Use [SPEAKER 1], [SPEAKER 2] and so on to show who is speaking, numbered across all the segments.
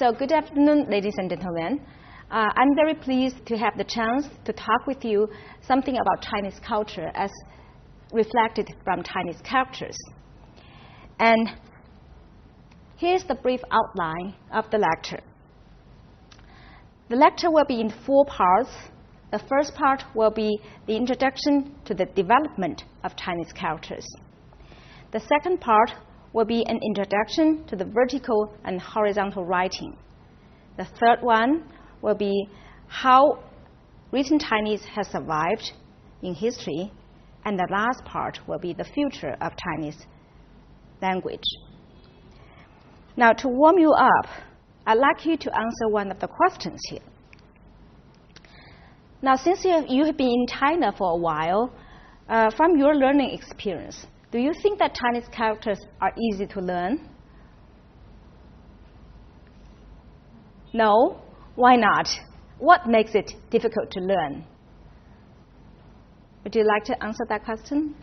[SPEAKER 1] So good afternoon, ladies and gentlemen. I'm very pleased to have the chance to talk with you something about Chinese culture as reflected from Chinese characters. And here's the brief outline of the lecture. The lecture will be in 4 parts. The first part will be the introduction to the development of Chinese characters. The second part will be an introduction to the vertical and horizontal writing. The third one will be how written Chinese has survived in history. And the last part will be the future of Chinese language. Now, to warm you up, I'd like you to answer one of the questions here. Now, since you have been in China for a while, from your learning experience, do you think that Chinese characters are easy to learn? No? Why not? What makes it difficult to learn? Would you like to answer that question?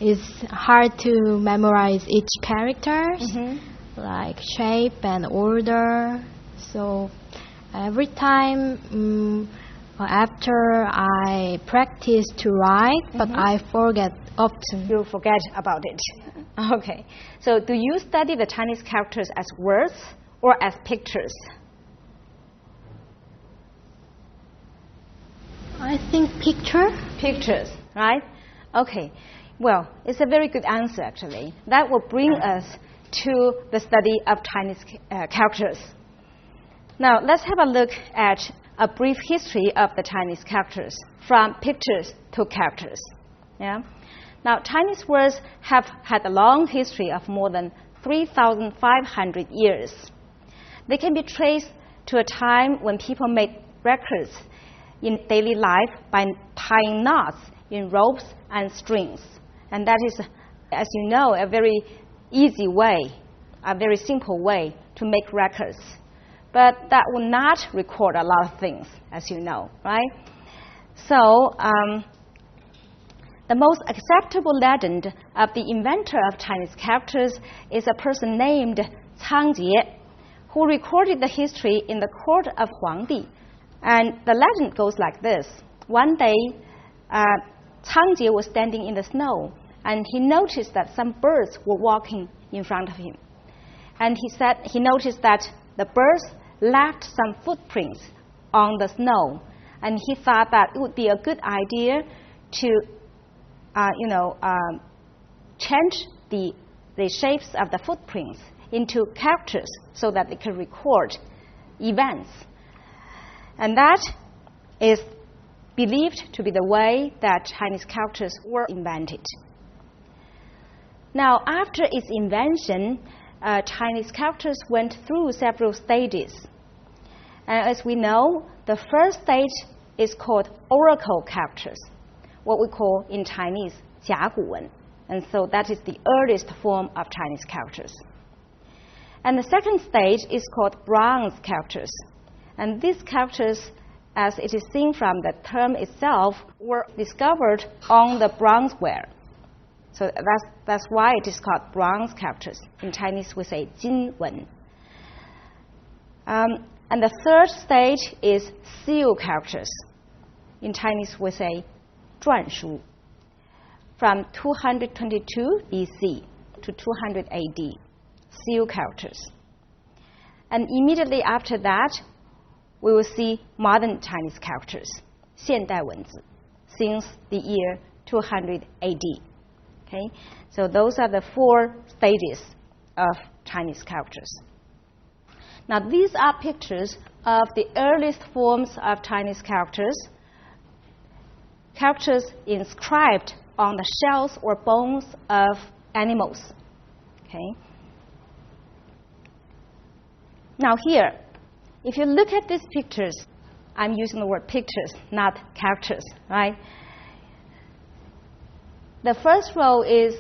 [SPEAKER 2] It's hard to memorize each character, like shape and order. So every time after I practice to write, but I forget often.
[SPEAKER 1] You forget about it. Okay. So do you study the Chinese characters as words or as pictures?
[SPEAKER 2] I think picture.
[SPEAKER 1] Pictures, right? Okay. Well, it's a very good answer, actually. That will bring us to the study of Chinese characters. Now, let's have a look at a brief history of the Chinese characters, from pictures to characters. Yeah? Now, Chinese words have had a long history of more than 3,500 years. They can be traced to a time when people made records in daily life by tying knots in ropes and strings. And that is, as you know, a very easy way, a very simple way to make records. But that will not record a lot of things, as you know, right? So the most acceptable legend of the inventor of Chinese characters is a person named Cang Jie, who recorded the history in the court of Huangdi. And the legend goes like this. One day, Cang Jie was standing in the snow, and he noticed that some birds were walking in front of him. And he said he noticed that the birds left some footprints on the snow, and he thought that it would be a good idea to, change the shapes of the footprints into characters so that they can record events. And that is believed to be the way that Chinese characters were invented. Now, after its invention, Chinese characters went through several stages. And as we know, the first stage is called oracle characters, what we call in Chinese 甲骨文. And so that is the earliest form of Chinese characters. And the second stage is called bronze characters. And these characters, as it is seen from the term itself, were discovered on the bronzeware. So that's why it is called bronze characters. In Chinese, we say 金文. And the third stage is seal characters. In Chinese, we say 篆书. From 222 BC to 200 AD, seal characters. And immediately after that, we will see modern Chinese characters, 现代文字, since the year 200 AD. Okay? So those are the 4 stages of Chinese characters. Now, these are pictures of the earliest forms of Chinese characters, characters inscribed on the shells or bones of animals. Okay? Now here, if you look at these pictures, I'm using the word pictures, not characters, right? The first row is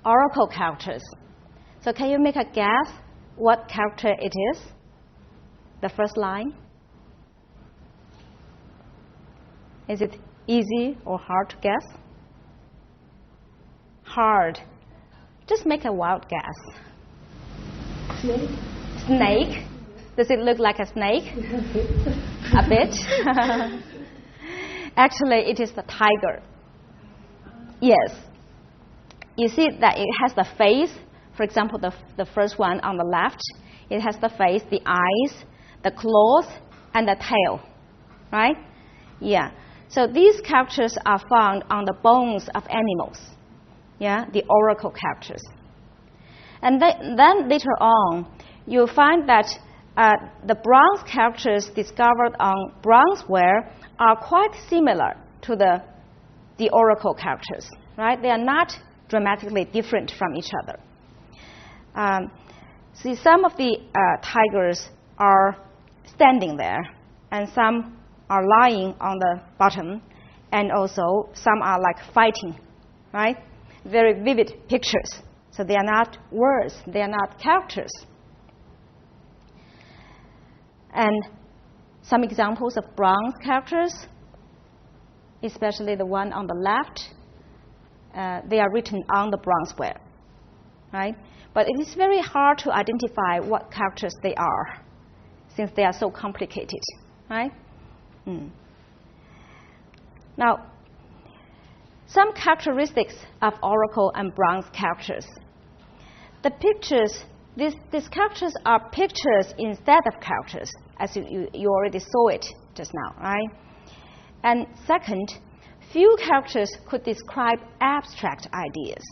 [SPEAKER 1] oracle characters. So can you make a guess what character it is? The first line? Is it easy or hard to guess? Hard. Just make a wild guess. snake. Does it look like a snake? A bit. Actually, it is the tiger. Yes. You see that it has the face. For example, the first one on the left, it has the face, the eyes, the claws, and the tail. Right? Yeah. So these characters are found on the bones of animals. Yeah, the oracle characters. And then later on, you'll find that the bronze characters discovered on bronzeware are quite similar to the oracle characters. Right? They are not dramatically different from each other. See, some of the tigers are standing there, and some are lying on the bottom, and also some are like fighting, right? Very vivid pictures. So they are not words, they are not characters. And some examples of bronze characters, especially the one on the left, they are written on the bronzeware, right? But it is very hard to identify what characters they are, since they are so complicated, right? Now, some characteristics of oracle and bronze characters. The pictures, these characters are pictures instead of characters, as you already saw it just now, right? And second, few characters could describe abstract ideas.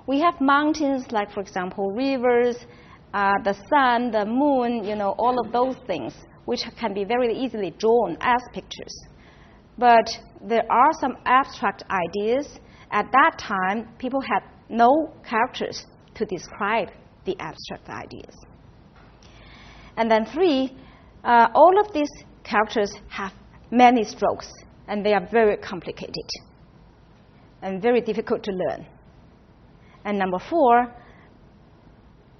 [SPEAKER 1] We have mountains, like, for example, rivers, the sun, the moon, all of those things, which can be very easily drawn as pictures. But there are some abstract ideas. At that time, people had no characters to describe the abstract ideas. And then three, all of these characters have many strokes, and they are very complicated and very difficult to learn. And number four,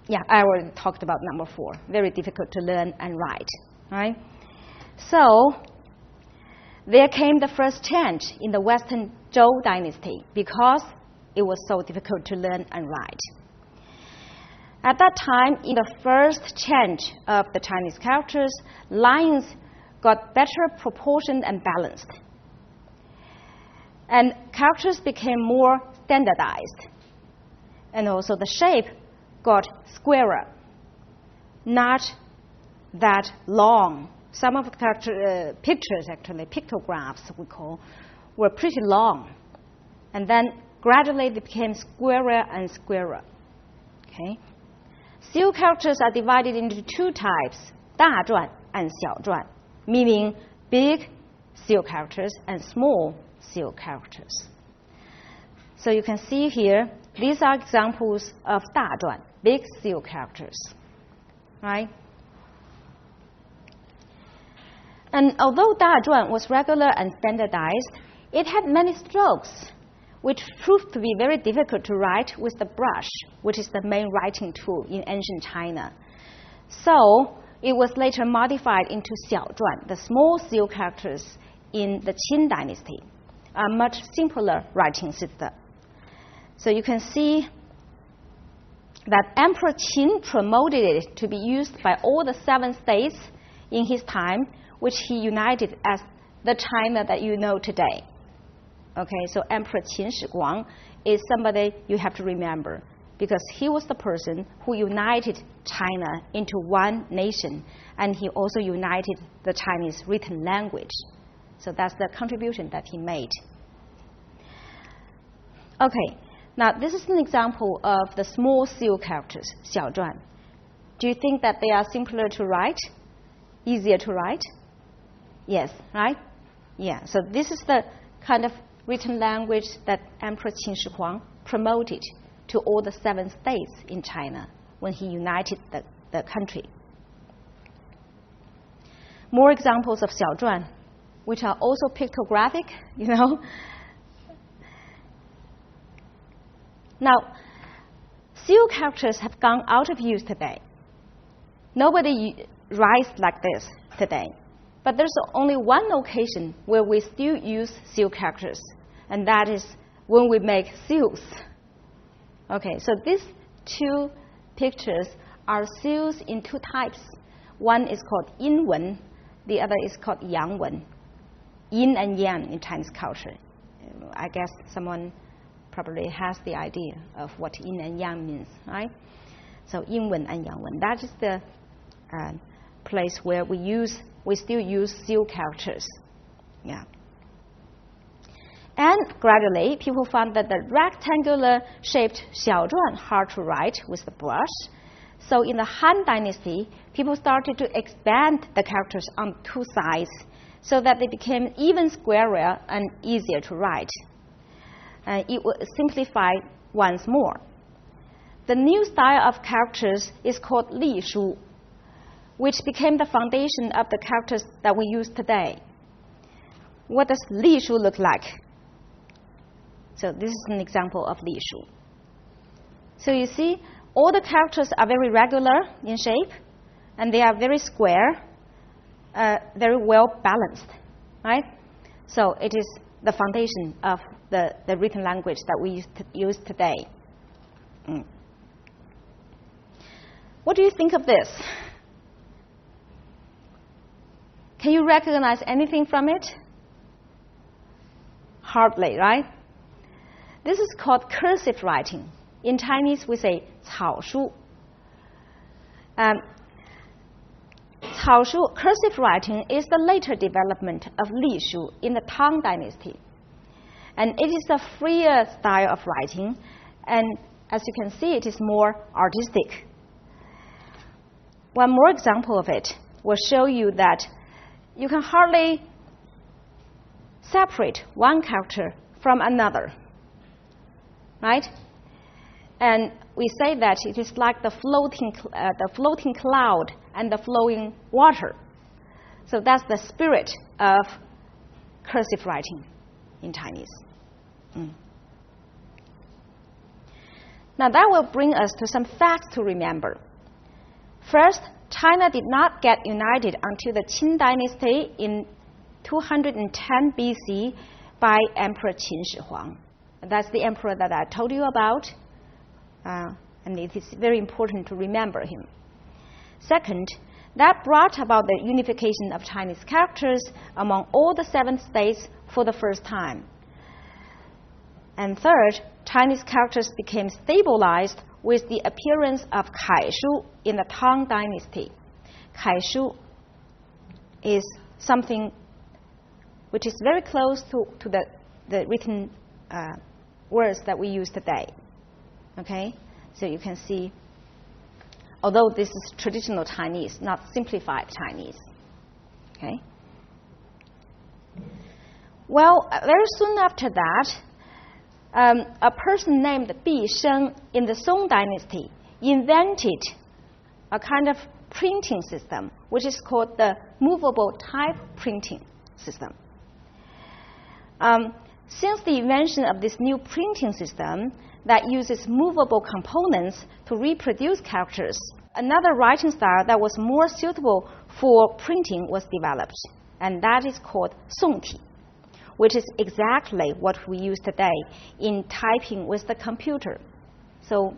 [SPEAKER 1] I already talked about number four, very difficult to learn and write, right? So there came the first change in the Western Zhou dynasty because it was so difficult to learn and write. At that time, in the first change of the Chinese characters, lines got better proportioned and balanced. And characters became more standardized. And also the shape got squarer, not that long. Some of the pictures, actually, pictographs we call, were pretty long. And then gradually they became squarer and squarer. Okay? Seal characters are divided into two types, 大篆 and 小篆, meaning big seal characters and small seal characters. So you can see here, these are examples of 大篆, big seal characters, right? And although 大篆was regular and standardized, it had many strokes, which proved to be very difficult to write with the brush, which is the main writing tool in ancient China. So it was later modified into 小篆, the small seal characters in the Qin dynasty, a much simpler writing system. So you can see that Emperor Qin promoted it to be used by all the 7 states in his time, which he united as the China that you know today. Okay, so Emperor Qin Shi Guang is somebody you have to remember, because he was the person who united China into one nation, and he also united the Chinese written language. So that's the contribution that he made. Okay, now this is an example of the small seal characters, 小篆. Do you think that they are simpler to write, easier to write? Yes, right? Yeah, so this is the kind of written language that Emperor Qin Shi Huang promoted to all the 7 states in China when he united the country. More examples of 小篆, which are also pictographic, Now, seal characters have gone out of use today. Nobody writes like this today. But there's only one occasion where we still use seal characters, and that is when we make seals. Okay, so these 2 pictures are seals in two types. One is called yin wen, the other is called yang wen. Yin and yang in Chinese culture. I guess someone probably has the idea of what yin and yang means, right? So yin wen and yang wen. That is the place where we still use seal characters. Yeah. And gradually, people found that the rectangular-shaped 小篆 hard to write with the brush. So in the Han Dynasty, people started to expand the characters on two sides so that they became even squarer and easier to write. It was simplified once more. The new style of characters is called 隶书, which became the foundation of the characters that we use today. What does 隶书 look like? So this is an example of 隶书. So you see, all the characters are very regular in shape, and they are very square, very well balanced, right? So it is the foundation of the written language that we use today. What do you think of this? Can you recognize anything from it? Hardly, right? This is called cursive writing. In Chinese, we say 草书. 草书, cursive writing, is the later development of 隶书 in the Tang Dynasty. And it is a freer style of writing, and as you can see, it is more artistic. One more example of it will show you that you can hardly separate one character from another, right? And we say that it is like the floating cloud and the flowing water. So that's the spirit of cursive writing in Chinese. Now that will bring us to some facts to remember. First, China did not get united until the Qin Dynasty in 210 BC by Emperor Qin Shi Huang. That's the emperor that I told you about, and it is very important to remember him. Second, that brought about the unification of Chinese characters among all the 7 states for the first time. And third, Chinese characters became stabilized with the appearance of Kaishu in the Tang Dynasty. Kaishu is something which is very close to the written words that we use today. Okay? So you can see, although this is traditional Chinese, not simplified Chinese. Okay? Well, very soon after that, a person named Bi Sheng in the Song Dynasty invented a kind of printing system, which is called the movable type printing system. Since the invention of this new printing system that uses movable components to reproduce characters, another writing style that was more suitable for printing was developed, and that is called Songti, which is exactly what we use today in typing with the computer. So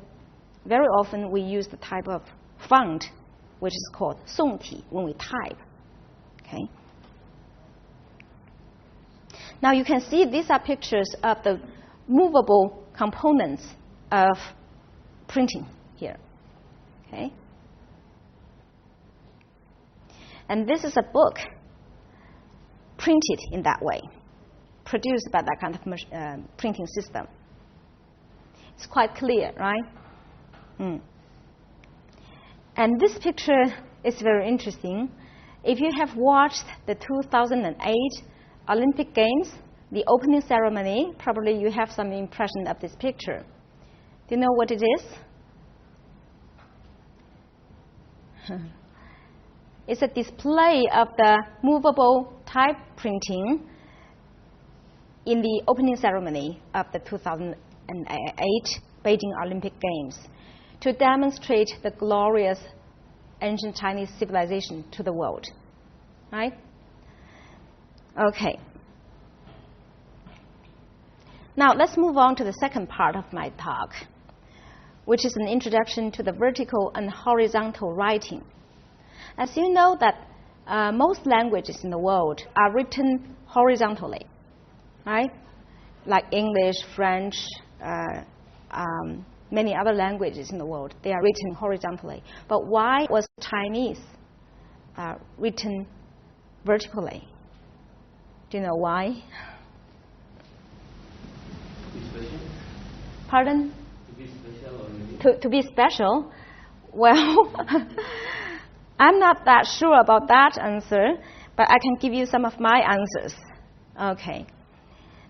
[SPEAKER 1] very often we use the type of font which is called Songti when we type. Okay? Now you can see these are pictures of the movable components of printing here. Okay? And this is a book printed in that way, produced by that kind of printing system. It's quite clear, right? And this picture is very interesting. If you have watched the 2008 Olympic Games, the opening ceremony, probably you have some impression of this picture. Do you know what it is? It's a display of the movable type printing in the opening ceremony of the 2008 Beijing Olympic Games to demonstrate the glorious ancient Chinese civilization to the world. Right? Okay. Now let's move on to the second part of my talk, which is an introduction to the vertical and horizontal writing. As you know that most languages in the world are written horizontally, right? Like English, French, many other languages in the world, they are written horizontally. But why was Chinese written vertically? Do you know why?
[SPEAKER 3] To be special?
[SPEAKER 1] Pardon?
[SPEAKER 3] To be special or maybe?
[SPEAKER 1] To be special? Well, I'm not that sure about that answer, but I can give you some of my answers. Okay.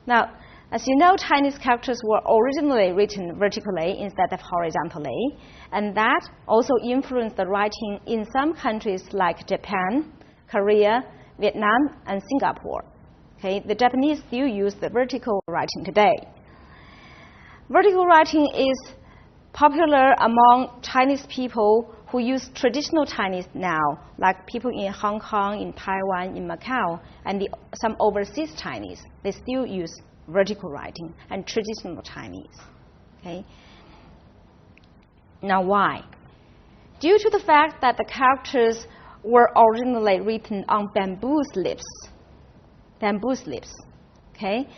[SPEAKER 1] Now, as you know, Chinese characters were originally written vertically instead of horizontally, and that also influenced the writing in some countries like Japan, Korea, Vietnam, and Singapore. Okay, the Japanese still use the vertical writing today. Vertical writing is popular among Chinese people who use traditional Chinese now, like people in Hong Kong, in Taiwan, in Macau, and some overseas Chinese. They still use vertical writing and traditional Chinese. Okay. Now why? Due to the fact that the characters were originally written on bamboo slips. Okay.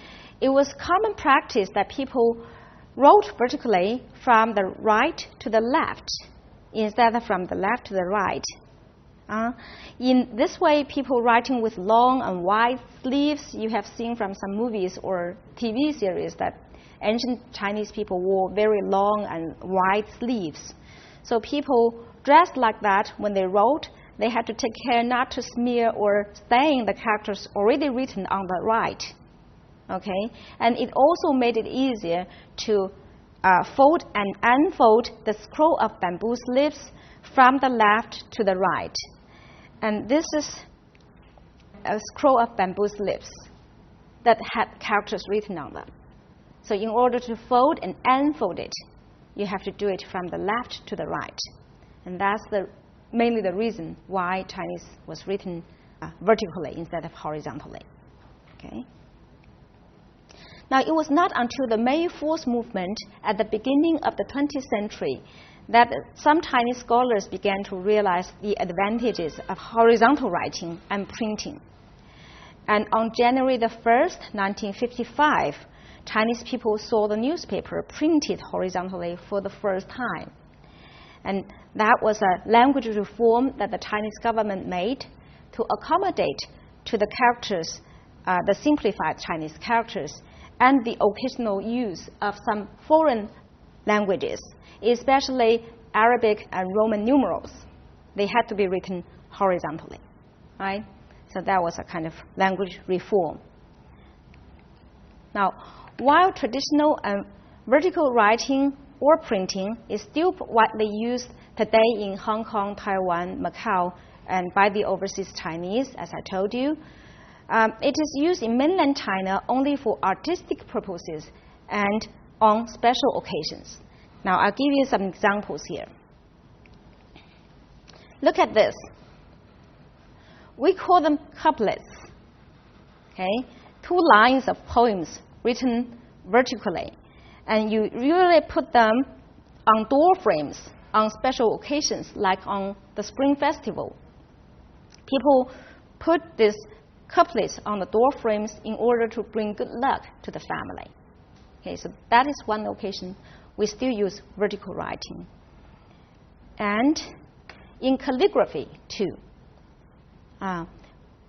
[SPEAKER 1] It was common practice that people wrote vertically from the right to the left instead of from the left to the right. In this way, people writing with long and wide sleeves, you have seen from some movies or TV series that ancient Chinese people wore very long and wide sleeves. So people dressed like that when they wrote, they had to take care not to smear or stain the characters already written on the right. Okay? And it also made it easier to fold and unfold the scroll of bamboo slips from the left to the right. And this is a scroll of bamboo slips that had characters written on them. So in order to fold and unfold it, you have to do it from the left to the right. And that's mainly the reason why Chinese was written vertically instead of horizontally. Okay? Now, it was not until the May 4th movement at the beginning of the 20th century that some Chinese scholars began to realize the advantages of horizontal writing and printing. And on January the 1st, 1955, Chinese people saw the newspaper printed horizontally for the first time. And that was a language reform that the Chinese government made to accommodate to the characters, the simplified Chinese characters, and the occasional use of some foreign languages, especially Arabic and Roman numerals. They had to be written horizontally, right? So that was a kind of language reform. Now, while traditional and vertical writing or printing is still widely used today in Hong Kong, Taiwan, Macau, and by the overseas Chinese, as I told you, it is used in mainland China only for artistic purposes and on special occasions. Now, I'll give you some examples here. Look at this. We call them couplets. Okay? 2 lines of poems written vertically. And you usually put them on door frames on special occasions, like on the Spring Festival. People put these couplets on the door frames in order to bring good luck to the family. Okay, so that is one occasion we still use vertical writing. And in calligraphy, too.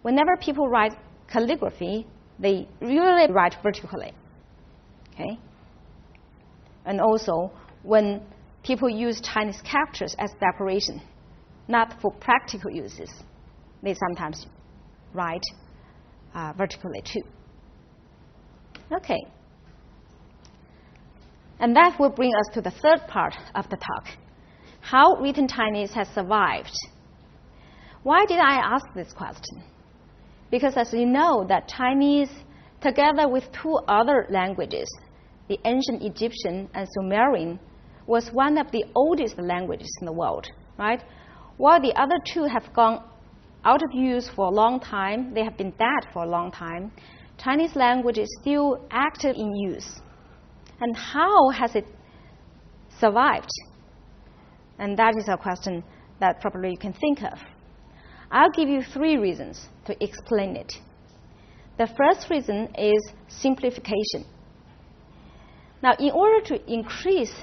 [SPEAKER 1] Whenever people write calligraphy, they usually write vertically. Okay? And also, when people use Chinese characters as decoration, not for practical uses, they sometimes write vertically too. Okay. And that will bring us to the third part of the talk, how written Chinese has survived. Why did I ask this question? Because as you know, that Chinese, together with 2 other languages, the ancient Egyptian and Sumerian, was one of the oldest languages in the world, right? While the other 2 have gone out of use for a long time, they have been dead for a long time, Chinese language is still active in use. And how has it survived? And that is a question that probably you can think of. I'll give you 3 reasons to explain it. The first reason is simplification. Now, in order to increase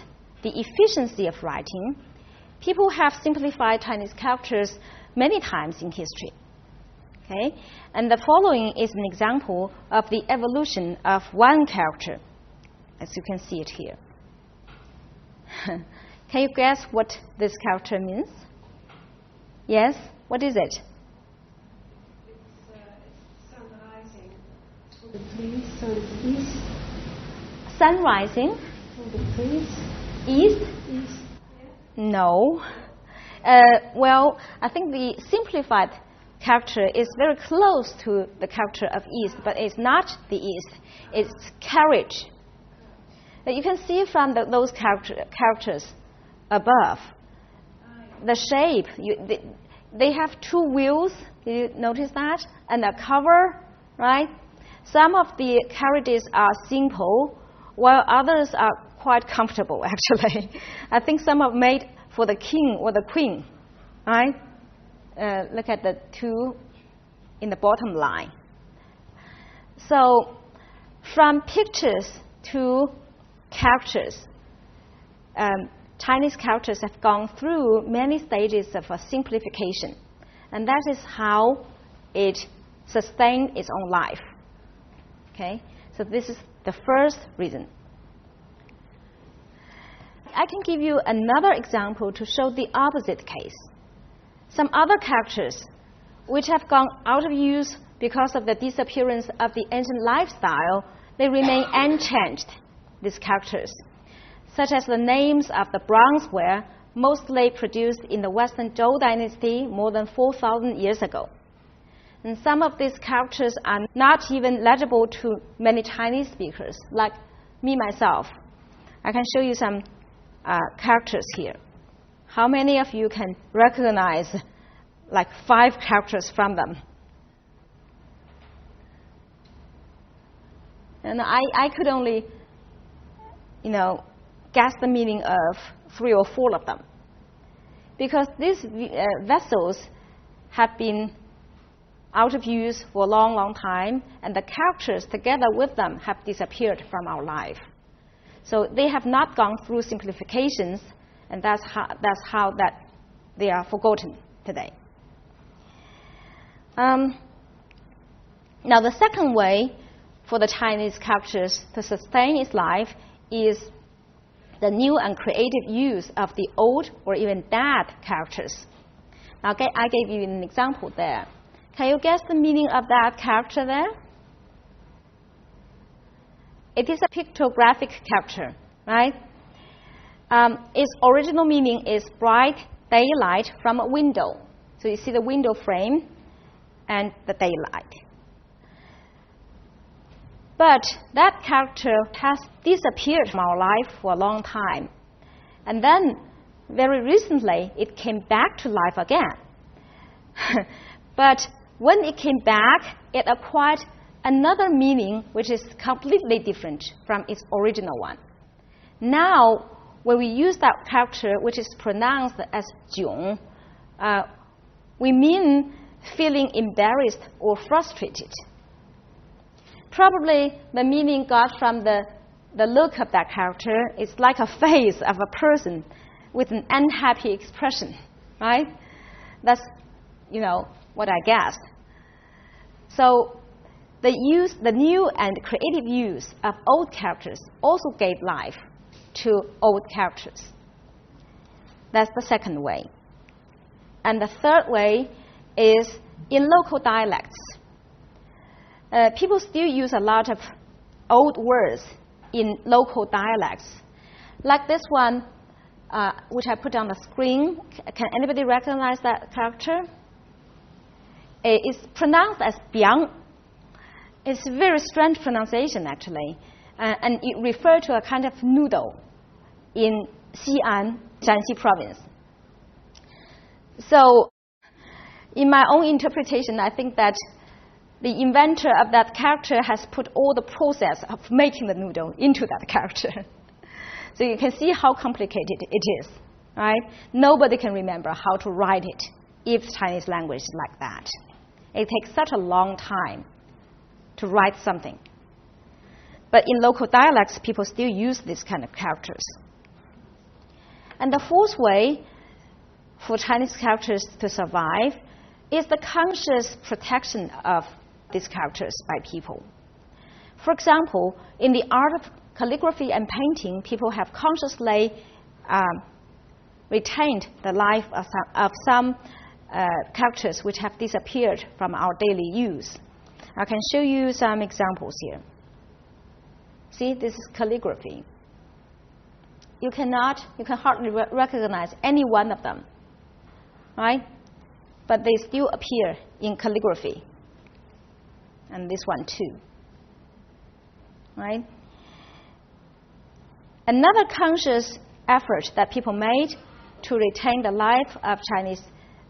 [SPEAKER 1] the efficiency of writing, people have simplified Chinese characters many times in history. Okay? And the following is an example of the evolution of one character, as you can see it here. Can you guess what this character means? Yes? What is it?
[SPEAKER 4] It's sun rising through the trees, so it's east.
[SPEAKER 1] Sun rising?
[SPEAKER 4] Through the trees.
[SPEAKER 1] East?
[SPEAKER 4] East.
[SPEAKER 1] No. Well, I think the simplified character is very close to the character of east, but it's not the east. It's carriage. Now you can see from those characters above, the shape. They have 2 wheels. Did you notice that? And a cover, right? Some of the carriages are simple, while others are quite comfortable, actually. I think some are made for the king or the queen, right? Look at the 2 in the bottom line. So, from pictures to characters, Chinese characters have gone through many stages of simplification, and that is how it sustained its own life. Okay, so this is the first reason. I can give you another example to show the opposite case. Some other characters which have gone out of use because of the disappearance of the ancient lifestyle, they remain unchanged, these characters, such as the names of the bronzeware mostly produced in the Western Zhou dynasty more than 4,000 years ago. And some of these characters are not even legible to many Chinese speakers, like me myself. I can show you some characters here. How many of you can recognize like 5 characters from them? And I could only, guess the meaning of 3 or 4 of them, because these vessels have been out of use for a long, long time, and the characters together with them have disappeared from our life. So they have not gone through simplifications, and that's how that they are forgotten today. Now, the second way for the Chinese characters to sustain its life is the new and creative use of the old or even dead characters. Now, I gave you an example there. Can you guess the meaning of that character there? It is a pictographic character, right? Its original meaning is bright daylight from a window. So you see the window frame and the daylight. But that character has disappeared from our life for a long time. And then, very recently, it came back to life again. But when it came back, it acquired another meaning which is completely different from its original one. Now, when we use that character, which is pronounced as jiong, we mean feeling embarrassed or frustrated. Probably the meaning got from the look of that character is like a face of a person with an unhappy expression, right? That's, what I guessed. So the new and creative use of old characters also gave life to old characters. That's the second way. And the third way is in local dialects. People still use a lot of old words in local dialects. Like this one, which I put on the screen. Can anybody recognize that character? It's pronounced as biang. It's a very strange pronunciation, actually. And it refers to a kind of noodle in Xi'an, Shanxi province. So, in my own interpretation, I think that the inventor of that character has put all the process of making the noodle into that character. So you can see how complicated it is, right? Nobody can remember how to write it if Chinese language is like that. It takes such a long time to write something. But in local dialects, people still use these kind of characters. And the fourth way for Chinese characters to survive is the conscious protection of these characters by people. For example, in the art of calligraphy and painting, people have consciously retained the life of some characters which have disappeared from our daily use. I can show you some examples here. See, this is calligraphy. You can hardly recognize any one of them, right? But they still appear in calligraphy. And this one too, right? Another conscious effort that people made to retain the life of Chinese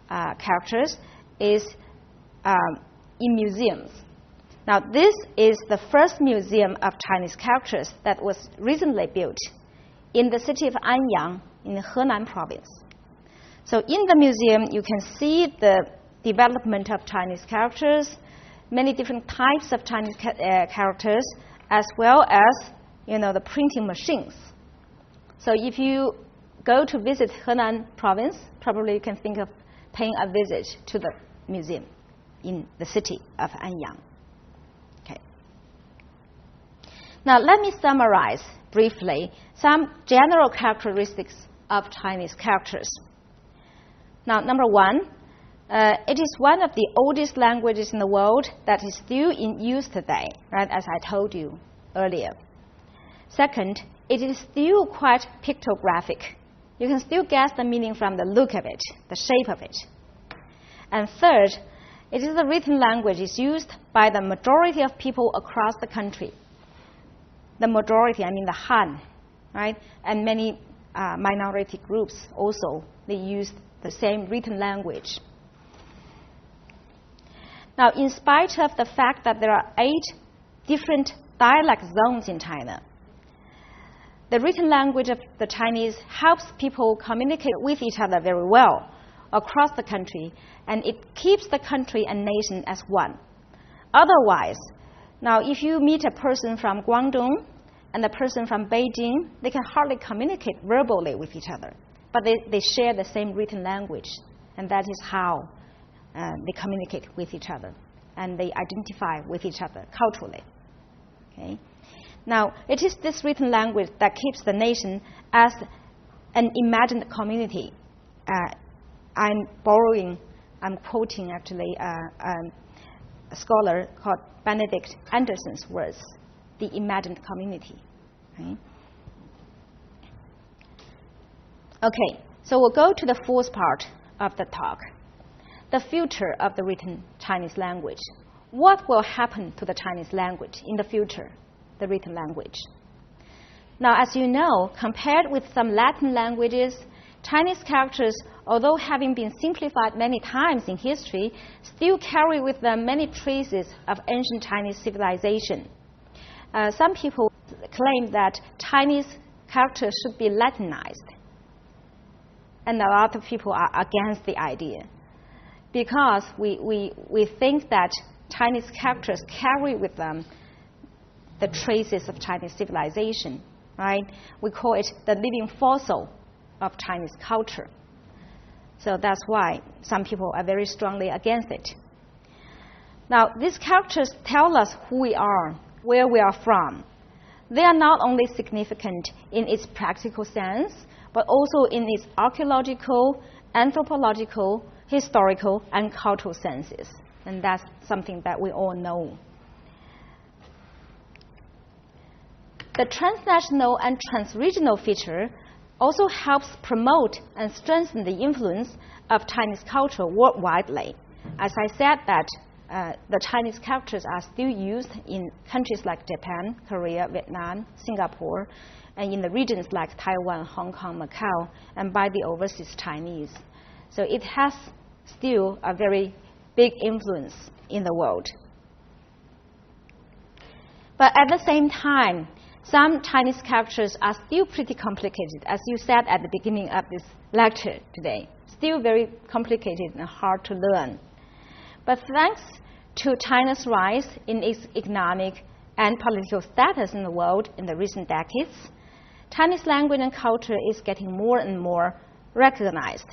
[SPEAKER 1] characters is in museums. Now, this is the first museum of Chinese characters that was recently built in the city of Anyang in Henan province. So in the museum, you can see the development of Chinese characters, many different types of Chinese characters, as well as, the printing machines. So if you go to visit Henan province, probably you can think of paying a visit to the museum in the city of Anyang. Okay. Now let me summarize briefly some general characteristics of Chinese characters. Now, number one, it is one of the oldest languages in the world that is still in use today, right, as I told you earlier. Second, it is still quite pictographic. You can still guess the meaning from the look of it, the shape of it. And third, it is a written language. It's used by the majority of people across the country. The majority, I mean the Han, right? And many minority groups also, they use the same written language. Now, in spite of the fact that there are 8 different dialect zones in China, the written language of the Chinese helps people communicate with each other very well across the country, and it keeps the country and nation as one. Otherwise, now if you meet a person from Guangdong and a person from Beijing, they can hardly communicate verbally with each other, but they share the same written language, and that is how they communicate with each other, and they identify with each other culturally. Okay? Now, it is this written language that keeps the nation as an imagined community. I'm quoting actually a scholar called Benedict Anderson's words, the imagined community. Right? Okay, so we'll go to the fourth part of the talk, the future of the written Chinese language. What will happen to the Chinese language in the future, the written language? Now, as you know, compared with some Latin languages, Chinese characters, although having been simplified many times in history, still carry with them many traces of ancient Chinese civilization. Some people claim that Chinese characters should be Latinized, and a lot of people are against the idea because we think that Chinese characters carry with them the traces of Chinese civilization, right? We call it the living fossil of Chinese culture. So that's why some people are very strongly against it. Now, these characters tell us who we are, where we are from. They are not only significant in its practical sense, but also in its archaeological, anthropological, historical, and cultural senses. And that's something that we all know. The transnational and transregional feature also helps promote and strengthen the influence of Chinese culture worldwide. As I said that the Chinese characters are still used in countries like Japan, Korea, Vietnam, Singapore, and in the regions like Taiwan, Hong Kong, Macau, and by the overseas Chinese. So it has still a very big influence in the world. But at the same time, some Chinese characters are still pretty complicated, as you said at the beginning of this lecture today. Still very complicated and hard to learn. But thanks to China's rise in its economic and political status in the world in the recent decades, Chinese language and culture is getting more and more recognized.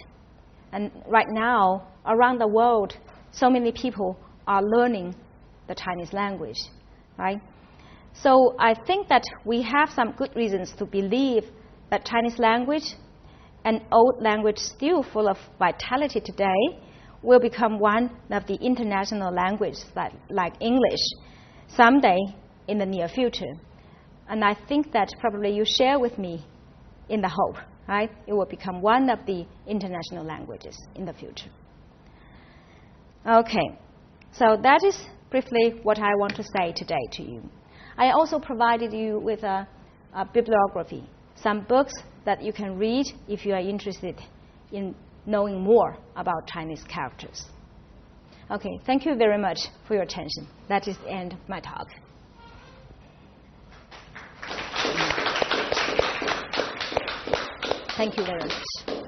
[SPEAKER 1] And right now, around the world, so many people are learning the Chinese language, right? So I think that we have some good reasons to believe that Chinese language, an old language still full of vitality today, will become one of the international languages like English someday in the near future. And I think that probably you share with me in the hope, right? It will become one of the international languages in the future. Okay, so that is briefly what I want to say today to you. I also provided you with a bibliography, some books that you can read if you are interested in knowing more about Chinese characters. Okay, thank you very much for your attention. That is the end of my talk. Thank you very much.